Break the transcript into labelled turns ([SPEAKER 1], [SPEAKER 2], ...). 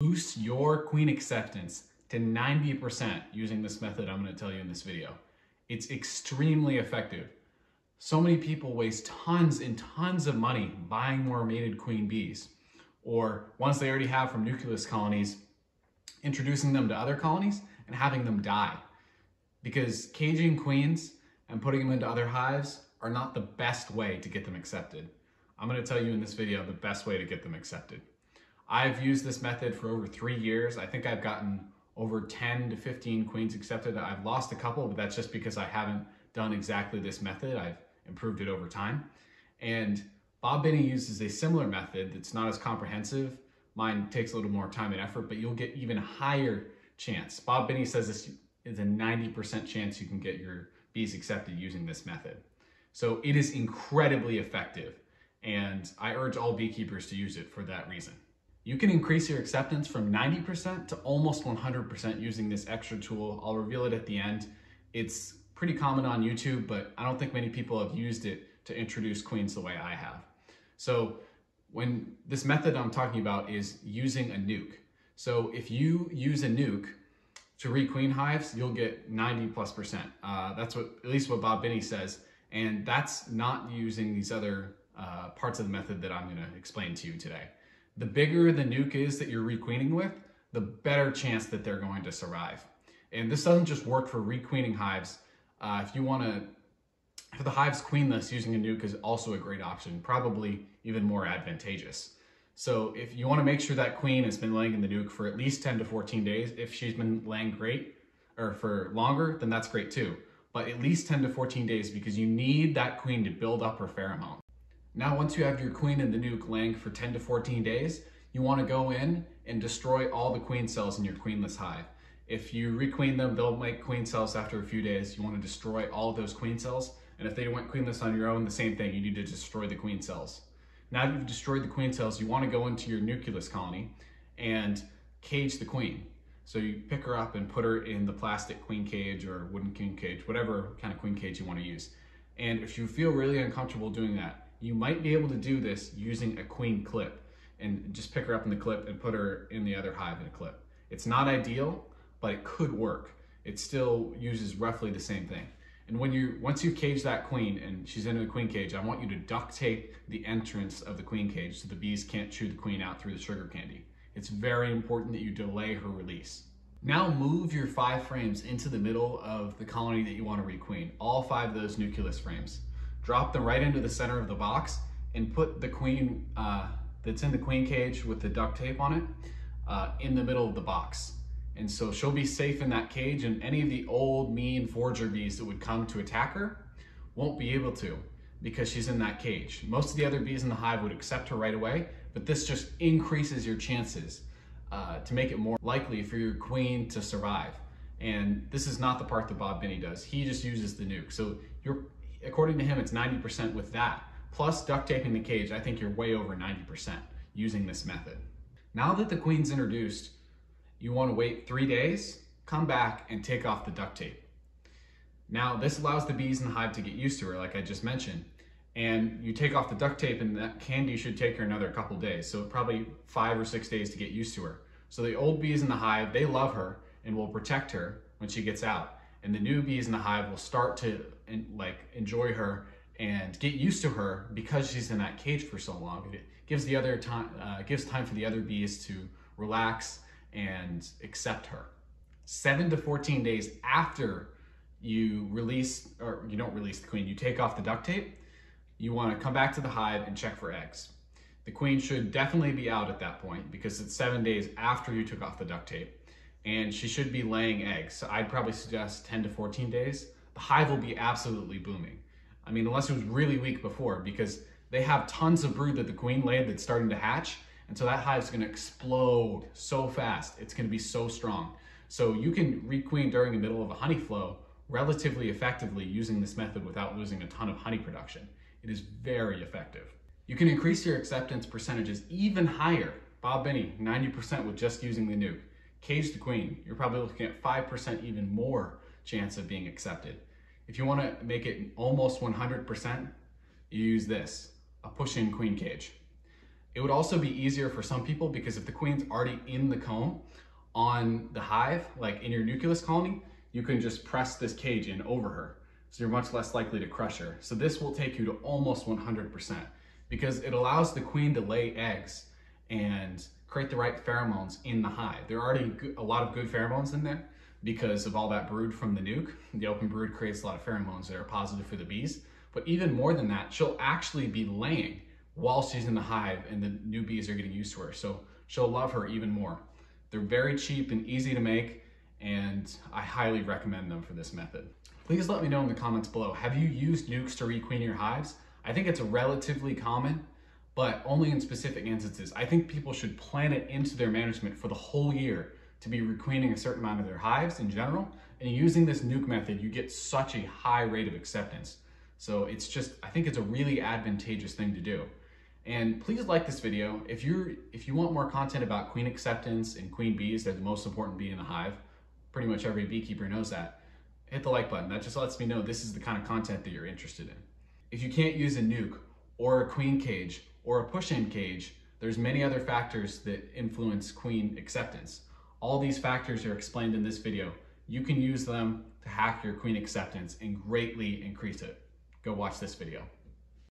[SPEAKER 1] Boost your queen acceptance to 90% using this method I'm going to tell you in this video. It's extremely effective. So many people waste tons and tons of money buying more mated queen bees, or ones they already have from nucleus colonies, introducing them to other colonies and having them die. Because caging queens and putting them into other hives are not the best way to get them accepted. I'm going to tell you in this video the best way to get them accepted. I've used this method for over 3 years. I think I've gotten over 10 to 15 queens accepted. I've lost a couple, but that's just because I haven't done exactly this method. I've improved it over time. And Bob Binney uses a similar method that's not as comprehensive. Mine takes a little more time and effort, but you'll get even higher chance. Bob Binney says this is a 90% chance you can get your bees accepted using this method. So it is incredibly effective, and I urge all beekeepers to use it for that reason. You can increase your acceptance from 90% to almost 100% using this extra tool. I'll reveal it at the end. It's pretty common on YouTube, but I don't think many people have used it to introduce queens the way I have. So when this method I'm talking about is using a nuke. So if you use a nuke to requeen hives, you'll get 90+%. That's what, at least what Bob Binney says. And that's not using these other parts of the method that I'm going to explain to you today. The bigger the nuke is that you're requeening with, the better chance that they're going to survive. And this doesn't just work for requeening hives. If the hive's queenless, using a nuke is also a great option, probably even more advantageous. So if you want to make sure that queen has been laying in the nuke for at least 10 to 14 days, if she's been laying great or for longer, then that's great too. But at least 10 to 14 days, because you need that queen to build up her pheromone. Now, once you have your queen in the nuke laying for 10 to 14 days, you want to go in and destroy all the queen cells in your queenless hive. If you requeen them, they'll make queen cells after a few days. You want to destroy all of those queen cells. And if they went queenless on your own, the same thing, you need to destroy the queen cells. Now that you've destroyed the queen cells, you want to go into your nucleus colony and cage the queen. So you pick her up and put her in the plastic queen cage or wooden queen cage, whatever kind of queen cage you want to use. And if you feel really uncomfortable doing that, you might be able to do this using a queen clip, and just pick her up in the clip and put her in the other hive in a clip. It's not ideal, but it could work. It still uses roughly the same thing. And once you've caged that queen and she's in the queen cage, I want you to duct tape the entrance of the queen cage so the bees can't chew the queen out through the sugar candy. It's very important that you delay her release. Now move your 5 frames into the middle of the colony that you want to requeen, all 5 of those nucleus frames. Drop them right into the center of the box and put the queen that's in the queen cage with the duct tape on it in the middle of the box. And so she'll be safe in that cage, and any of the old mean forager bees that would come to attack her won't be able to, because she's in that cage. Most of the other bees in the hive would accept her right away, but this just increases your chances to make it more likely for your queen to survive. And this is not the part that Bob Binney does. He just uses the nuke. So according to him, it's 90% with that. Plus duct taping the cage, I think you're way over 90% using this method. Now that the queen's introduced, you want to wait 3 days, come back and take off the duct tape. Now this allows the bees in the hive to get used to her, like I just mentioned. And you take off the duct tape and that candy should take her another couple days. So probably 5 or 6 days to get used to her. So the old bees in the hive, they love her and will protect her when she gets out. And the new bees in the hive will start to enjoy her and get used to her because she's in that cage for so long. It gives time for the other bees to relax and accept her. 7 to 14 days after you release, or you don't release the queen, you take off the duct tape, you want to come back to the hive and check for eggs. The queen should definitely be out at that point because it's 7 days after you took off the duct tape. And she should be laying eggs. So I'd probably suggest 10 to 14 days. The hive will be absolutely booming. I mean, unless it was really weak before, because they have tons of brood that the queen laid that's starting to hatch. And so that hive's gonna explode so fast. It's gonna be so strong. So you can requeen during the middle of a honey flow relatively effectively using this method without losing a ton of honey production. It is very effective. You can increase your acceptance percentages even higher. Bob Binney, 90% with just using the nuke. Cage the queen, you're probably looking at 5% even more chance of being accepted. If you want to make it almost 100%, you use this, a push-in queen cage. It would also be easier for some people because if the queen's already in the comb on the hive, like in your nucleus colony, you can just press this cage in over her. So you're much less likely to crush her. So this will take you to almost 100% because it allows the queen to lay eggs and create the right pheromones in the hive. There are already a lot of good pheromones in there because of all that brood from the nuke. The open brood creates a lot of pheromones that are positive for the bees. But even more than that, she'll actually be laying while she's in the hive and the new bees are getting used to her. So she'll love her even more. They're very cheap and easy to make, and I highly recommend them for this method. Please let me know in the comments below, have you used nukes to requeen your hives? I think it's relatively common, but only in specific instances. I think people should plan it into their management for the whole year to be requeening a certain amount of their hives in general. And using this nuke method, you get such a high rate of acceptance. So it's just, I think it's a really advantageous thing to do. And please like this video. If you want more content about queen acceptance and queen bees, they're the most important bee in the hive. Pretty much every beekeeper knows that. Hit the like button. That just lets me know this is the kind of content that you're interested in. If you can't use a nuke or a queen cage or a push-in cage, there's many other factors that influence queen acceptance. All these factors are explained in this video. You can use them to hack your queen acceptance and greatly increase it. Go watch this video.